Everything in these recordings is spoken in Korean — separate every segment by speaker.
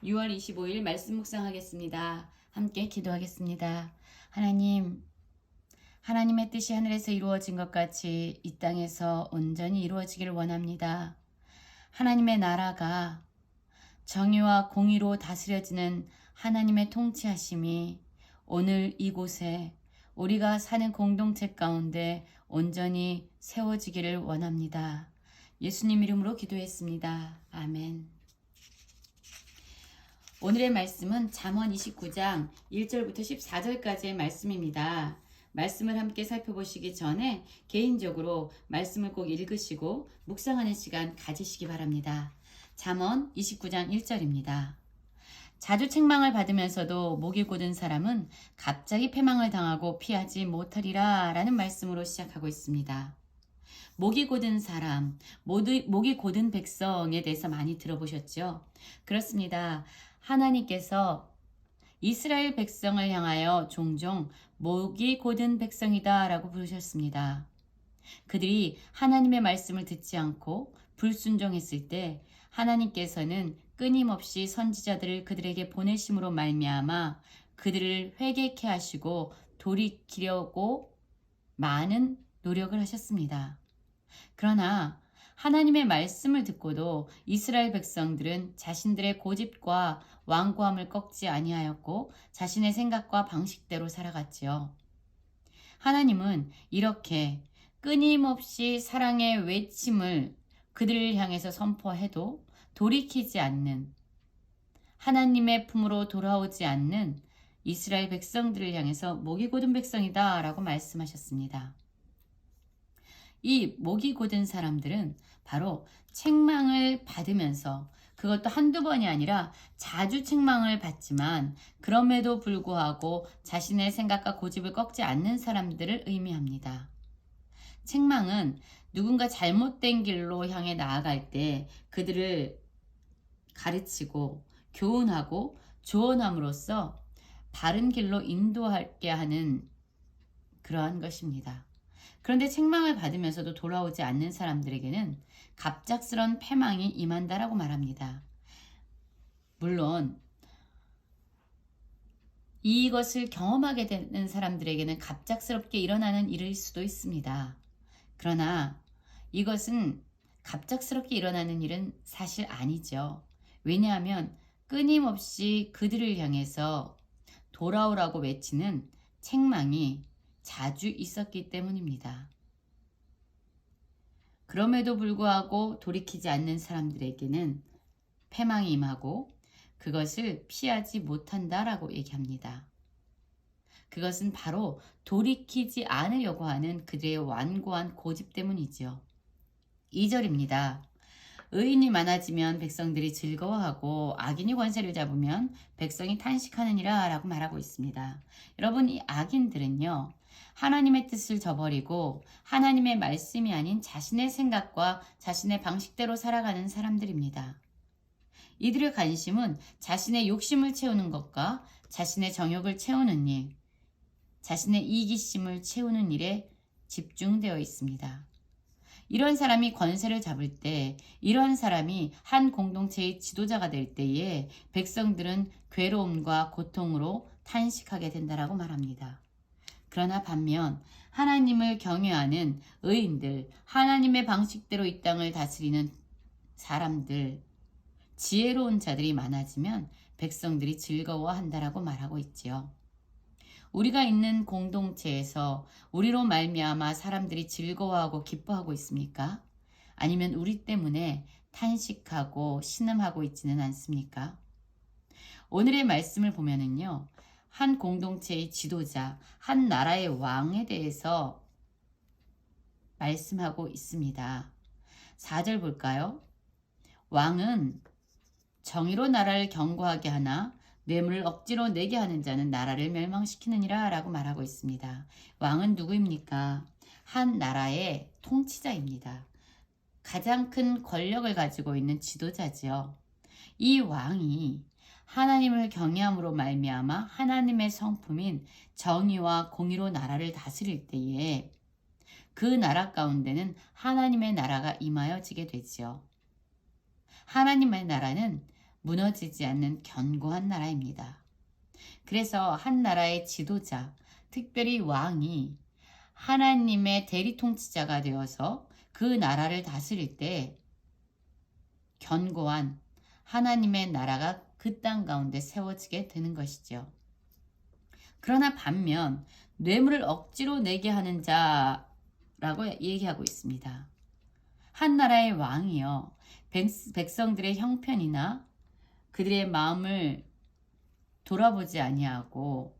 Speaker 1: 6월 25일 말씀 묵상하겠습니다. 함께 기도하겠습니다. 하나님, 하나님의 뜻이 하늘에서 이루어진 것 같이 이 땅에서 온전히 이루어지기를 원합니다. 하나님의 나라가 정의와 공의로 다스려지는 하나님의 통치하심이 오늘 이곳에 우리가 사는 공동체 가운데 온전히 세워지기를 원합니다. 예수님 이름으로 기도했습니다. 아멘. 오늘의 말씀은 잠언 29장 1절부터 14절까지의 말씀입니다. 말씀을 함께 살펴보시기 전에 개인적으로 말씀을 꼭 읽으시고 묵상하는 시간 가지시기 바랍니다. 잠언 29장 1절입니다. 자주 책망을 받으면서도 목이 곧은 사람은 갑자기 패망을 당하고 피하지 못하리라 라는 말씀으로 시작하고 있습니다. 목이 곧은 사람, 목이 곧은 백성에 대해서 많이 들어보셨죠? 그렇습니다. 하나님께서 이스라엘 백성을 향하여 종종 목이 곧은 백성이다 라고 부르셨습니다. 그들이 하나님의 말씀을 듣지 않고 불순종했을 때 하나님께서는 끊임없이 선지자들을 그들에게 보내심으로 말미암아 그들을 회개케 하시고 돌이키려고 많은 노력을 하셨습니다. 그러나 하나님의 말씀을 듣고도 이스라엘 백성들은 자신들의 고집과 완고함을 꺾지 아니하였고 자신의 생각과 방식대로 살아갔지요. 하나님은 이렇게 끊임없이 사랑의 외침을 그들을 향해서 선포해도 돌이키지 않는, 하나님의 품으로 돌아오지 않는 이스라엘 백성들을 향해서 목이 곧은 백성이다 라고 말씀하셨습니다. 이 목이 곧은 사람들은 바로 책망을 받으면서, 그것도 한두 번이 아니라 자주 책망을 받지만 그럼에도 불구하고 자신의 생각과 고집을 꺾지 않는 사람들을 의미합니다. 책망은 누군가 잘못된 길로 향해 나아갈 때 그들을 가르치고 교훈하고 조언함으로써 바른 길로 인도하게 하는 그러한 것입니다. 그런데 책망을 받으면서도 돌아오지 않는 사람들에게는 갑작스런 패망이 임한다라고 말합니다. 물론 이것을 경험하게 되는 사람들에게는 갑작스럽게 일어나는 일일 수도 있습니다. 그러나 이것은 갑작스럽게 일어나는 일은 사실 아니죠. 왜냐하면 끊임없이 그들을 향해서 돌아오라고 외치는 책망이 자주 있었기 때문입니다. 그럼에도 불구하고 돌이키지 않는 사람들에게는 패망이 임하고 그것을 피하지 못한다라고 얘기합니다. 그것은 바로 돌이키지 않으려고 하는 그들의 완고한 고집 때문이죠. 2절입니다. 의인이 많아지면 백성들이 즐거워하고 악인이 권세를 잡으면 백성이 탄식하느니라 라고 말하고 있습니다. 여러분, 이 악인들은요, 하나님의 뜻을 저버리고 하나님의 말씀이 아닌 자신의 생각과 자신의 방식대로 살아가는 사람들입니다. 이들의 관심은 자신의 욕심을 채우는 것과 자신의 정욕을 채우는 일, 자신의 이기심을 채우는 일에 집중되어 있습니다. 이런 사람이 권세를 잡을 때, 이런 사람이 한 공동체의 지도자가 될 때에 백성들은 괴로움과 고통으로 탄식하게 된다라고 말합니다. 그러나 반면 하나님을 경외하는 의인들, 하나님의 방식대로 이 땅을 다스리는 사람들, 지혜로운 자들이 많아지면 백성들이 즐거워한다라고 말하고 있지요. 우리가 있는 공동체에서 우리로 말미암아 사람들이 즐거워하고 기뻐하고 있습니까? 아니면 우리 때문에 탄식하고 신음하고 있지는 않습니까? 오늘의 말씀을 보면은요, 한 공동체의 지도자, 한 나라의 왕에 대해서 말씀하고 있습니다. 4절 볼까요? 왕은 정의로 나라를 견고하게 하나 뇌물을 억지로 내게 하는 자는 나라를 멸망시키느니라 라고 말하고 있습니다. 왕은 누구입니까? 한 나라의 통치자입니다. 가장 큰 권력을 가지고 있는 지도자지요. 이 왕이 하나님을 경외함으로 말미암아 하나님의 성품인 정의와 공의로 나라를 다스릴 때에 그 나라 가운데는 하나님의 나라가 임하여지게 되지요. 하나님의 나라는 무너지지 않는 견고한 나라입니다. 그래서 한 나라의 지도자, 특별히 왕이 하나님의 대리 통치자가 되어서 그 나라를 다스릴 때 견고한 하나님의 나라가 그 땅 가운데 세워지게 되는 것이죠. 그러나 반면 뇌물을 억지로 내게 하는 자라고 얘기하고 있습니다. 한 나라의 왕이요, 백성들의 형편이나 그들의 마음을 돌아보지 아니하고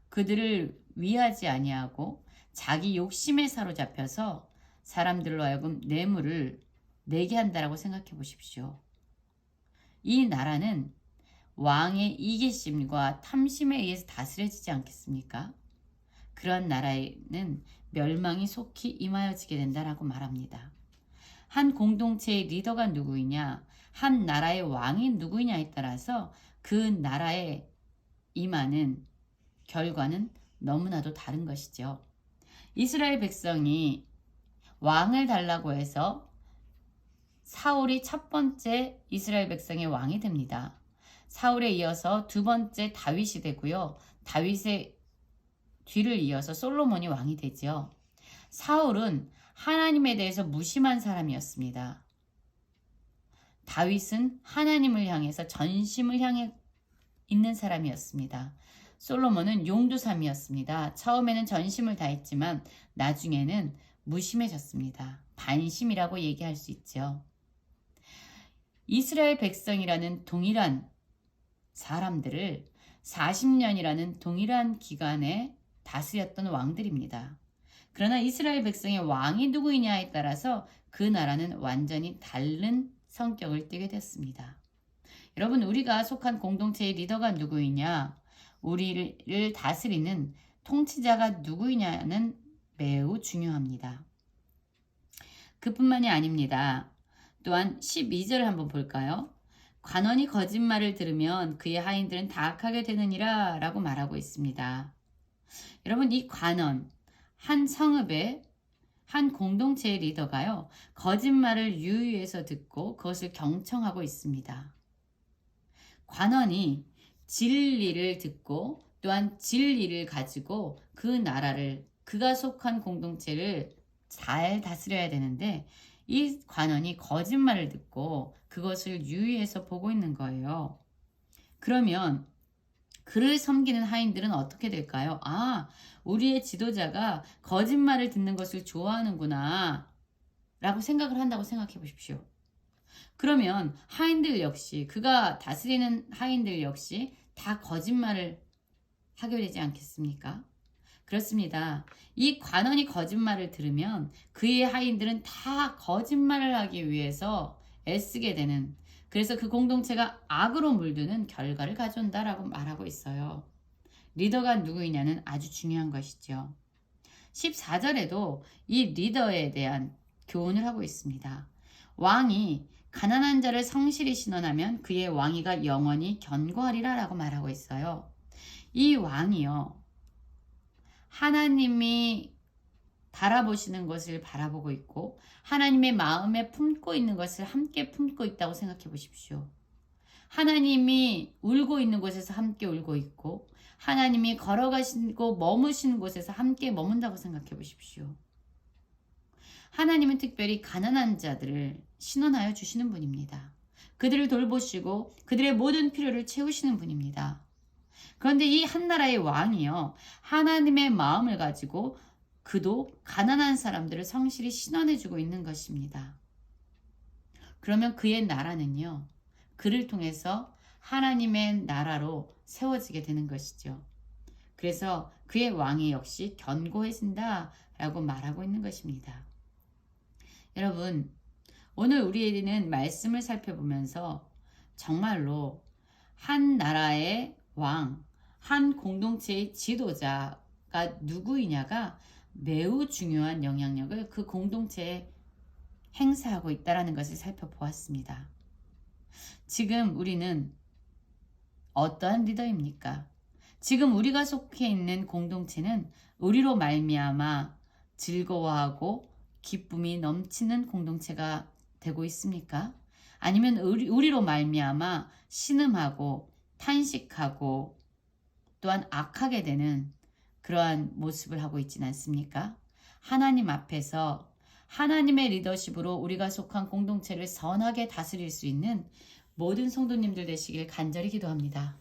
Speaker 1: 그들을 위하지 아니하고 자기 욕심에 사로잡혀서 사람들로 하여금 뇌물을 내게 한다라고 생각해 보십시오. 이 나라는 왕의 이기심과 탐심에 의해서 다스려지지 않겠습니까? 그러한 나라에는 멸망이 속히 임하여지게 된다라고 말합니다. 한 공동체의 리더가 누구이냐, 한 나라의 왕이 누구이냐에 따라서 그 나라에 임하는 결과는 너무나도 다른 것이죠. 이스라엘 백성이 왕을 달라고 해서 사울이 첫 번째 이스라엘 백성의 왕이 됩니다. 사울에 이어서 두 번째 다윗이 되고요. 다윗의 뒤를 이어서 솔로몬이 왕이 되죠. 사울은 하나님에 대해서 무심한 사람이었습니다. 다윗은 하나님을 향해서 전심을 향해 있는 사람이었습니다. 솔로몬은 용두삼이었습니다. 처음에는 전심을 다했지만 나중에는 무심해졌습니다. 반심이라고 얘기할 수 있죠. 이스라엘 백성이라는 동일한 사람들을 40년이라는 동일한 기간에 다스렸던 왕들입니다. 그러나 이스라엘 백성의 왕이 누구이냐에 따라서 그 나라는 완전히 다른 성격을 띠게 됐습니다. 여러분, 우리가 속한 공동체의 리더가 누구이냐, 우리를 다스리는 통치자가 누구이냐는 매우 중요합니다. 그뿐만이 아닙니다. 또한 12절 한번 볼까요? 관원이 거짓말을 들으면 그의 하인들은 다 악하게 되느니라 라고 말하고 있습니다. 여러분, 이 관원, 한 성읍의 한 공동체의 리더가요, 거짓말을 유의해서 듣고 그것을 경청하고 있습니다. 관원이 진리를 듣고 또한 진리를 가지고 그 나라를, 그가 속한 공동체를 잘 다스려야 되는데 이 관원이 거짓말을 듣고 그것을 유의해서 보고 있는 거예요. 그러면 그를 섬기는 하인들은 어떻게 될까요? 아, 우리의 지도자가 거짓말을 듣는 것을 좋아하는구나 라고 생각을 한다고 생각해 보십시오. 그러면 하인들 역시, 그가 다스리는 하인들 역시 다 거짓말을 하게 되지 않겠습니까? 그렇습니다. 이 관원이 거짓말을 들으면 그의 하인들은 다 거짓말을 하기 위해서 애쓰게 되는, 그래서 그 공동체가 악으로 물드는 결과를 가져온다라고 말하고 있어요. 리더가 누구이냐는 아주 중요한 것이죠. 14절에도 이 리더에 대한 교훈을 하고 있습니다. 왕이 가난한 자를 성실히 신원하면 그의 왕위가 영원히 견고하리라 라고 말하고 있어요. 이 왕이요, 하나님이 바라보시는 것을 바라보고 있고 하나님의 마음에 품고 있는 것을 함께 품고 있다고 생각해 보십시오. 하나님이 울고 있는 곳에서 함께 울고 있고 하나님이 걸어가시고 머무시는 곳에서 함께 머문다고 생각해 보십시오. 하나님은 특별히 가난한 자들을 신원하여 주시는 분입니다. 그들을 돌보시고 그들의 모든 필요를 채우시는 분입니다. 그런데 이 한 나라의 왕이요, 하나님의 마음을 가지고 그도 가난한 사람들을 성실히 신원해주고 있는 것입니다. 그러면 그의 나라는요, 그를 통해서 하나님의 나라로 세워지게 되는 것이죠. 그래서 그의 왕이 역시 견고해진다라고 말하고 있는 것입니다. 여러분, 오늘 우리는 말씀을 살펴보면서 정말로 한 나라의 왕, 한 공동체의 지도자가 누구이냐가 매우 중요한 영향력을 그 공동체에 행사하고 있다는 것을 살펴보았습니다. 지금 우리는 어떠한 리더입니까? 지금 우리가 속해 있는 공동체는 우리로 말미암아 즐거워하고 기쁨이 넘치는 공동체가 되고 있습니까? 아니면 우리로 말미암아 신음하고 탄식하고 또한 악하게 되는 그러한 모습을 하고 있지는 않습니까? 하나님 앞에서 하나님의 리더십으로 우리가 속한 공동체를 선하게 다스릴 수 있는 모든 성도님들 되시길 간절히 기도합니다.